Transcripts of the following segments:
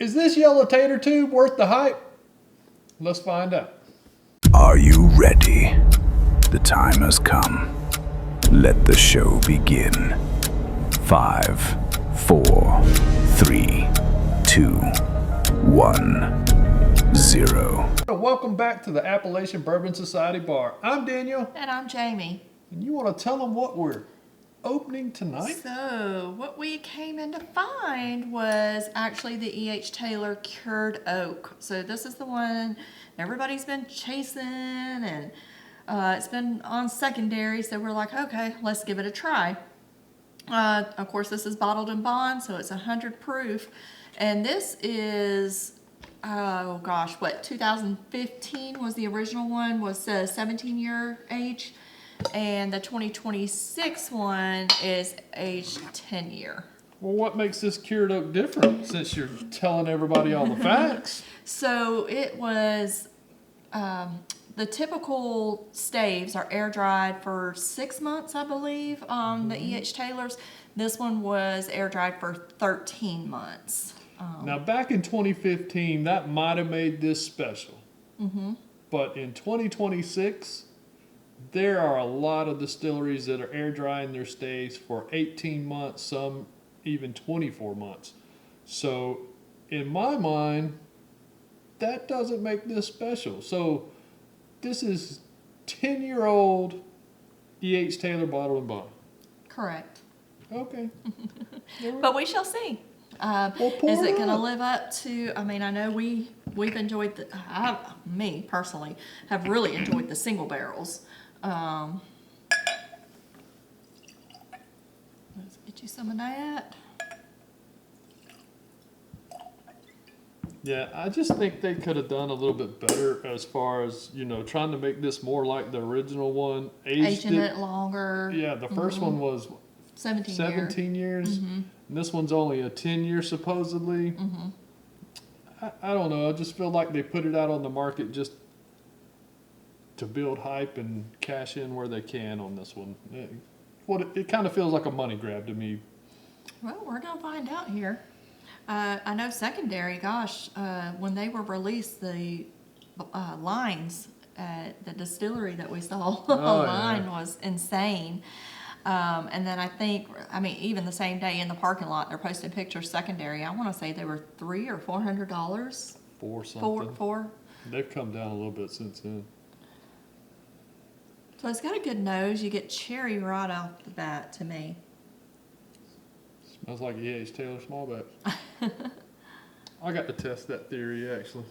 Is this yellow tater tube worth the hype? Let's find out. Are you ready? The time has come. Let the show begin. 5, 4, 3, 2, 1, 0. Welcome back to the Appalachian Bourbon Society bar. I'm Daniel. And I'm Jamie. And you want to tell them what we're opening tonight? So, what we came in to find was actually the EHTaylor Cured Oak. So this is the one everybody's been chasing, and it's been on secondary, so we're like, okay, let's give it a try. Of course, this is bottled in bond, so it's 100 proof. And this is, oh gosh, what, 2015 was the original one, was 17-year age. And the 2026 one is aged 10 year. Well, what makes this cured oak different since you're telling everybody all the facts? So it was, the typical staves are air dried for 6 months, I believe, on the EHTaylors. This one was air dried for 13 months. Now, back in 2015, that might have made this special. But in 2026, there are a lot of distilleries that are air drying their staves for 18 months, some even 24 months. So, in my mind, that doesn't make this special. So, this is 10-year-old EHTaylor bottled and bond. Correct. Okay. But we shall see. Is it going to live up to, I mean, I know we've enjoyed, me personally, have really enjoyed the single barrels. Let's get you some of that. Yeah, I just think they could have done a little bit better as far as, trying to make this more like the original one. Aging it longer. Yeah, the first one was 17 years. And this one's only a 10-year supposedly. I don't know. I just feel like they put it out on the market just to build hype and cash in where they can on this one. It kind of feels like a money grab to me. Well, we're going to find out here. I know secondary, gosh, when they were released, the lines at the distillery that we saw online was insane. And then I mean, even the same day in the parking lot, they're posting pictures secondary. I want to say they were $300 or $400. For something. Four. They've come down a little bit since then. So it's got a good nose. You get cherry right off the bat to me. Smells like EHTaylor small batch. I got to test that theory, actually.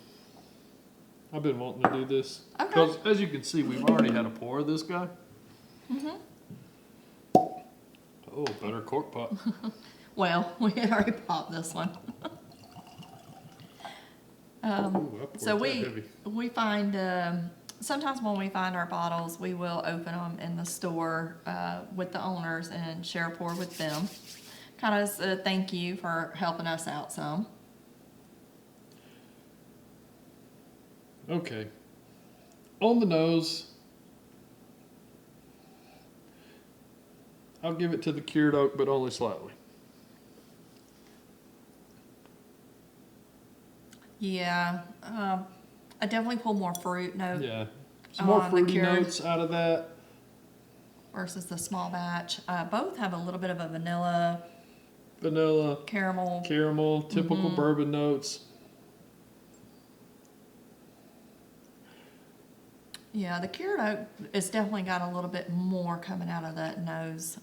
I've been wanting to do this. Okay. Because, as you can see, we've already had a pour of this guy. Oh, better cork pop. Well, we had already popped this one. So we find, sometimes when we find our bottles, we will open them in the store with the owners and share a pour with them. Kind of as a thank you for helping us out some. Okay. On the nose, I'll give it to the cured oak, but only slightly. Yeah, I definitely pull more fruit note. Yeah. Some more fruity notes out of that. Versus the small batch. Both have a little bit of a vanilla, caramel, typical bourbon notes. Yeah, the cured oak has definitely got a little bit more coming out of that nose.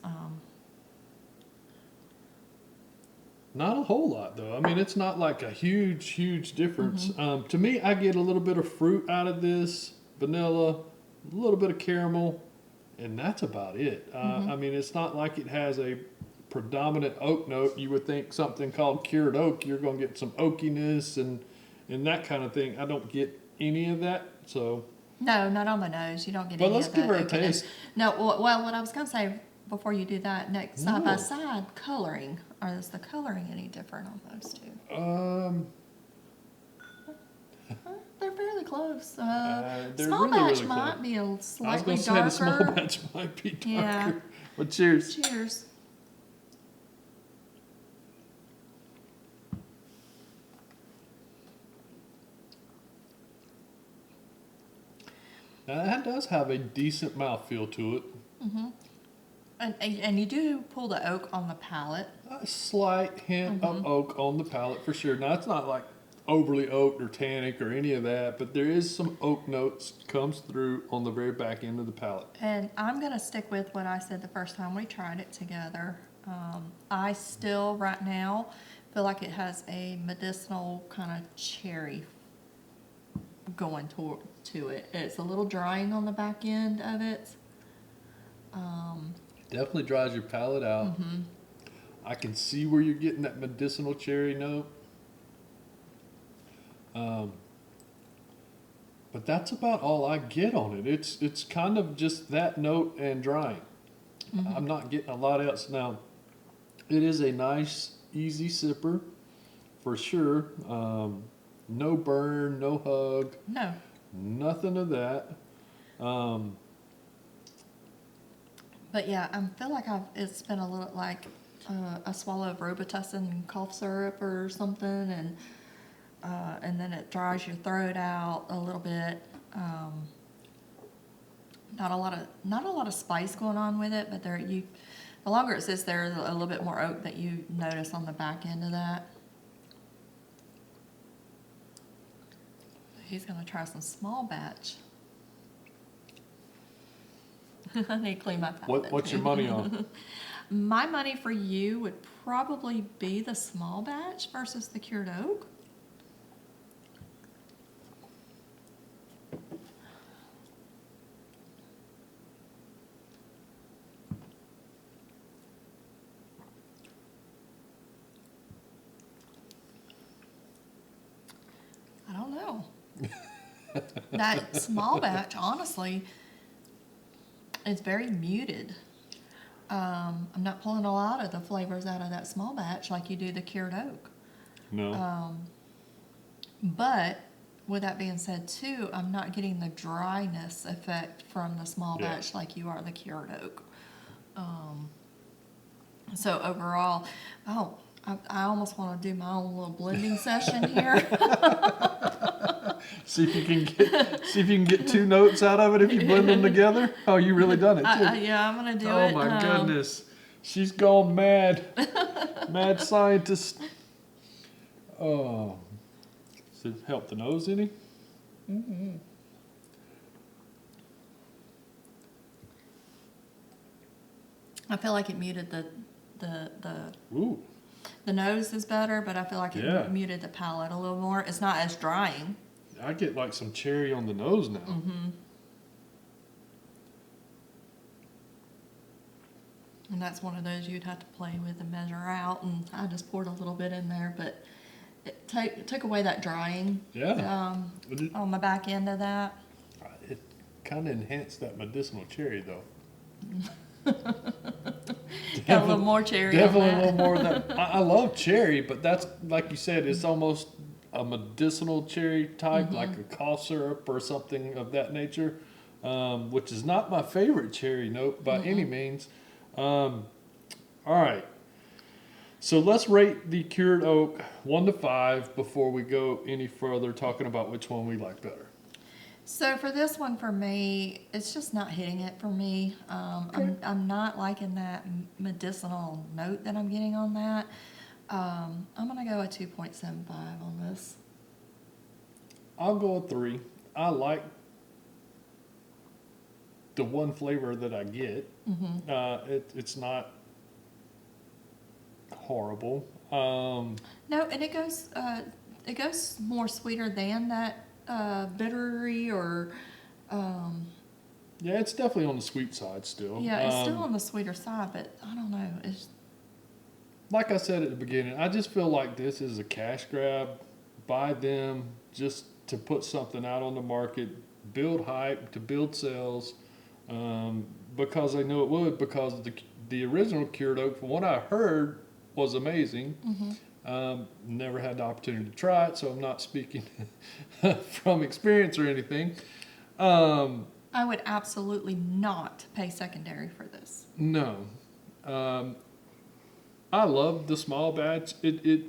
Not a whole lot, though. I mean, it's not like a huge difference. To me, I get a little bit of fruit out of this, vanilla, a little bit of caramel, and that's about it. I mean, it's not like it has a predominant oak note. You would think something called cured oak, you're going to get some oakiness and that kind of thing. I don't get any of that, so... No, not on the nose. You don't get any of that. But let's give her a taste. No, well, what I was going to say before you do that, next side by side coloring. Or is the coloring any different on those two? They're fairly close. Small batch might be a slightly darker. I was going to say the small batch might be darker. Yeah. But cheers. Cheers. Now that does have a decent mouthfeel to it. And you do pull the oak on the palate. A slight hint of oak on the palate for sure. Now it's not like overly oaked or tannic or any of that, but there is some oak notes comes through on the very back end of the palate. And I'm going to stick with what I said the first time we tried it together. I still, right now, feel like it has a medicinal kind of cherry going to it. It's a little drying on the back end of it. Definitely dries your palate out. I can see where you're getting that medicinal cherry note. But that's about all I get on it. It's kind of just that note and drying. I'm not getting a lot else. Now, it is a nice, easy sipper for sure. No burn, no hug. No. Nothing of that. But yeah, I feel like it's been a little like a swallow of Robitussin cough syrup or something, and then it dries your throat out a little bit. Not a lot of spice going on with it, but the longer it sits there, a little bit more oak that you notice on the back end of that. He's gonna try some small batch. I need to clean my palate. What's your money on? My money for you would probably be the small batch versus the cured oak. I don't know. That small batch, honestly, is very muted. I'm not pulling a lot of the flavors out of that small batch like you do the cured oak. No. But with that being said, too, I'm not getting the dryness effect from the small Yeah. batch like you are the cured oak. So overall, I almost want to do my own little blending session here. See if you can get two notes out of it if you blend them together. Oh, you really done it too. Yeah, I'm gonna do Oh it. my goodness, she's gone mad, mad scientist. Oh, does it help the nose any? I feel like it muted the Ooh, the nose is better, but I feel like it Yeah. muted the palate a little more. It's not as drying. I get like some cherry on the nose now. And that's one of those you'd have to play with and measure out. And I just poured a little bit in there, but it took away that drying Yeah, on the back end of that. it kind of enhanced that medicinal cherry though. Got a little more cherry Definitely on a little that. more of that. I love cherry, but that's like you said, it's almost a medicinal cherry type, like a cough syrup or something of that nature, which is not my favorite cherry note by any means. All right, so let's rate the cured oak 1 to 5 before we go any further talking about which one we like better. So for this one, for me, it's just not hitting it for me. I'm not liking that medicinal note that I'm getting on that. I'm gonna go a 2.75 on this. I'll go a 3. I like the one flavor that I get. It's not horrible. No, and it goes more sweeter than that bittery or Yeah, it's definitely on the sweet side still. yeah, it's still on the sweeter side, but I don't know. It's Like I said at the beginning, I just feel like this is a cash grab by them just to put something out on the market, build hype, to build sales, because they knew it would, because the original cured oak, from what I heard, was amazing. Never had the opportunity to try it, so I'm not speaking from experience or anything. I would absolutely not pay secondary for this. No. I love the small batch. It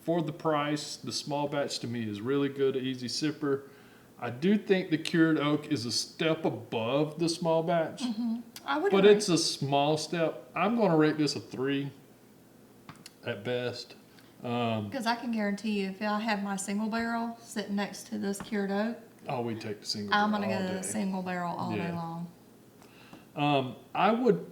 for the price, the small batch to me is really good, easy sipper. I do think the cured oak is a step above the small batch, I would but agree. it's a small step. I'm going to rate this a 3 at best. Because I can guarantee you, if I have my single barrel sitting next to this cured oak, Oh, we take the single I'm barrel gonna all go to day. the single barrel all day Yeah. long. I would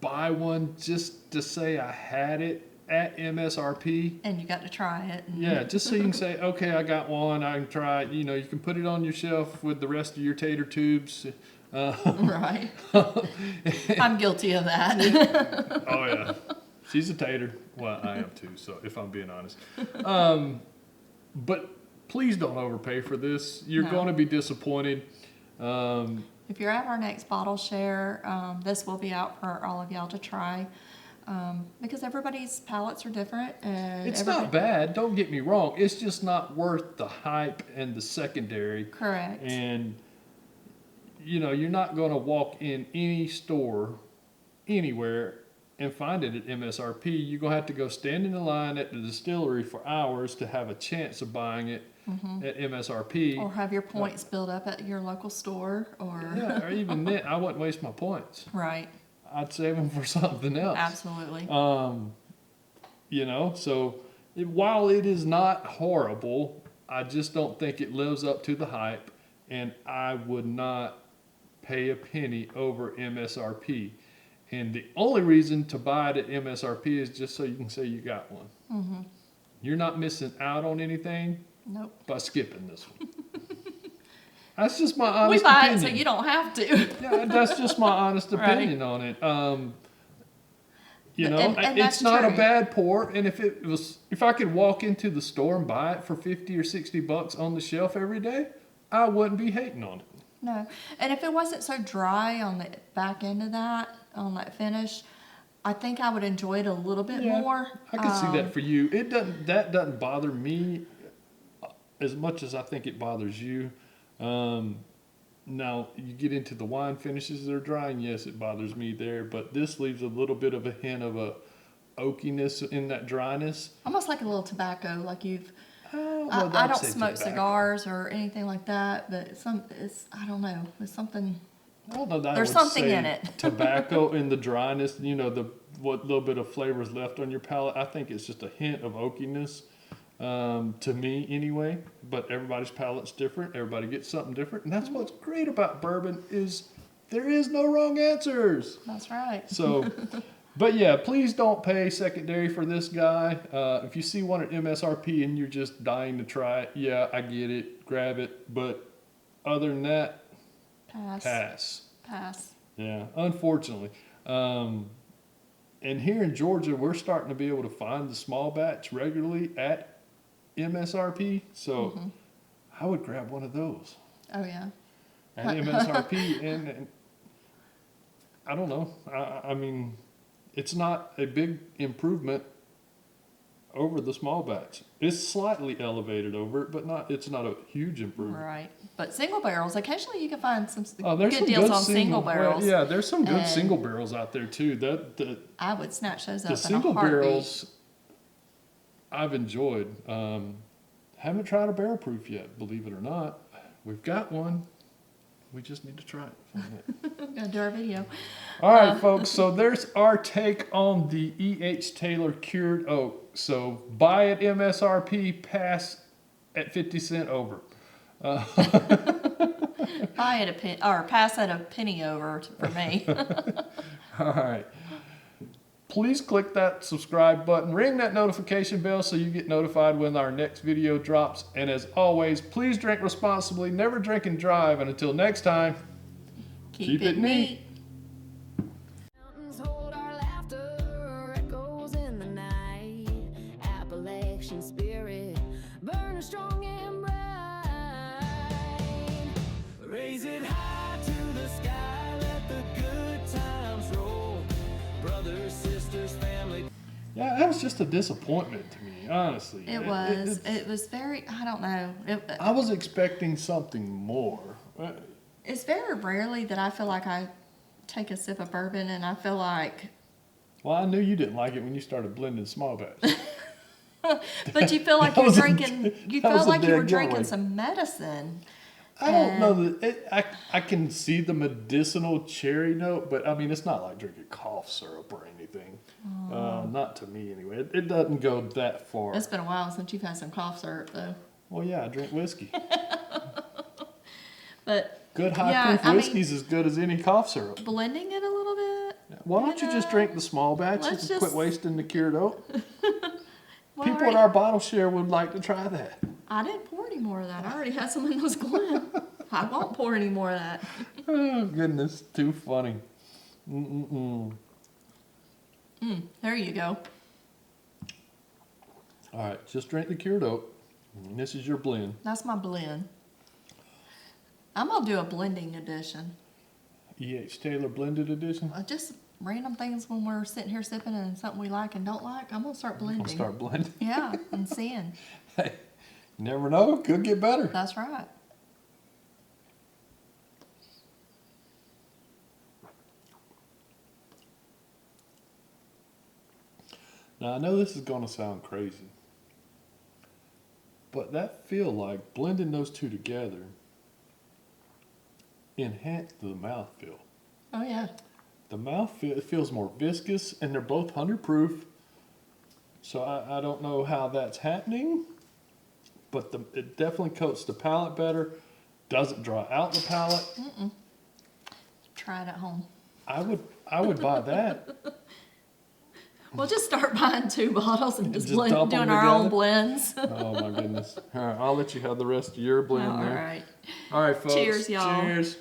buy one just to say I had it at MSRP. And you got to try it. And Yeah, just so you can say, okay, I got one. I can try it. You know, you can put it on your shelf with the rest of your tater tubes. Right. I'm guilty of that. Oh yeah, she's a tater. Well, I am too. So if I'm being honest, but please don't overpay for this. You're No. going to be disappointed. If you're at our next bottle share, this will be out for all of y'all to try. Because everybody's palates are different, and It's not bad. Don't get me wrong. It's just not worth the hype and the secondary. Correct. And you know, you're not going to walk in any store anywhere and find it at MSRP. You're going to have to go stand in the line at the distillery for hours to have a chance of buying it at MSRP. Or have your points build up at your local store, or Yeah, or even then, I wouldn't waste my points. right. I'd save them for something else. Absolutely. You know, so while it is not horrible, I just don't think it lives up to the hype, and I would not pay a penny over MSRP. And the only reason to buy it at MSRP is just so you can say you got one. You're not missing out on anything Nope. by skipping this one. That's just my We honest buy opinion. it so you don't have to. Yeah, that's just my honest Right. opinion on it. You know, And it's that's not a true. bad pour, and if I could walk into the store and buy it for $50 or $60 on the shelf every day, I wouldn't be hating on it. No. And if it wasn't so dry on the back end of that, on that finish, I think I would enjoy it a little bit Yeah, more. I can see that for you. That doesn't bother me as much as I think it bothers you. Now you get into the wine finishes that are dry, and yes, it bothers me there. But this leaves a little bit of a hint of a oakiness in that dryness. Almost like a little tobacco, like you've. Well, I I'd don't say smoke tobacco. cigars or anything like that, but I don't know, it's something. I don't know that I There's would something say in it. Tobacco in the dryness, you know, what little bit of flavor is left on your palate. I think it's just a hint of oakiness, to me anyway. But everybody's palate's different. Everybody gets something different, and that's what's great about bourbon is there is no wrong answers. That's right. So, but yeah, please don't pay secondary for this guy. If you see one at MSRP and you're just dying to try it, yeah, I get it. Grab it. But other than that, pass. Pass. Yeah, unfortunately. And here in Georgia, we're starting to be able to find the small batch regularly at MSRP. So I would grab one of those Oh yeah. at MSRP. and I don't know. I mean, it's not a big improvement over the small batch. It's slightly elevated over it, but it's not a huge improvement. Right. But single barrels, occasionally you can find some Oh, there's good some deals good on single barrels. Yeah, there's some good And- single barrels out there too. I would snatch those up The in single a heartbeat. barrels I've enjoyed. Haven't tried a barrel proof yet, believe it or not. We've got one. We just need to try it. Gonna do our video. All right, folks. So there's our take on the EHTaylor Cured Oak. So buy at MSRP, pass at 50 cent over. Buy it or pass at a penny over for me. All right. Please click that subscribe button, ring that notification bell so you get notified when our next video drops. And as always, please drink responsibly, never drink and drive. And until next time, Keep it neat. Mountains hold our laughter, echoes in the night. Appalachian spirit, burning strong and bright. Raise it high to the sky, let the good times roll. Brothers, sisters, family. yeah, that was just a disappointment to me, honestly. It was. It was very. I don't know. I was expecting something more. It's very rarely that I feel like I take a sip of bourbon and I feel like. Well, I knew you didn't like it when you started blending small batch. But you feel like That you're was a- drinking. You that was felt a like you were dead drinking giveaway. some medicine. I don't know that I can see the medicinal cherry note, but I mean it's not like drinking cough syrup or anything. Not to me anyway. It doesn't go that far. It's been a while since you've had some cough syrup, though. Well, yeah, I drink whiskey. But Good high proof whiskey's as good as any cough syrup. blending it a little bit. Why don't you just drink the small batches and quit wasting the cured oak? Well, People at our bottle share would like to try that. I didn't pour any more of that. I already had some in those glasses. I won't pour any more of that. Oh, goodness, too funny. Mm-mm-mm. There you go. All right, just drink the cured oak. And this is your blend. That's my blend. I'm going to do a blending edition. EHTaylor blended edition. Just random things when we're sitting here sipping and something we like and don't like. I'm going to start blending. I'll start blending. Yeah, and seeing. Hey, you never know. Could get better. That's right. Now, I know this is going to sound crazy, but that feel like blending those two together enhanced the mouthfeel. Oh, yeah. The mouthfeel, it feels more viscous, and they're both 100 proof. So I don't know how that's happening, but it definitely coats the palate better. Doesn't dry out the palate. Try it at home. I would buy that. We'll just start buying 2 bottles and just Just dump 'em doing our own together? blends. Oh my goodness. All right, I'll let you have the rest of your blend All there. right. All right, folks. Cheers, y'all. Cheers.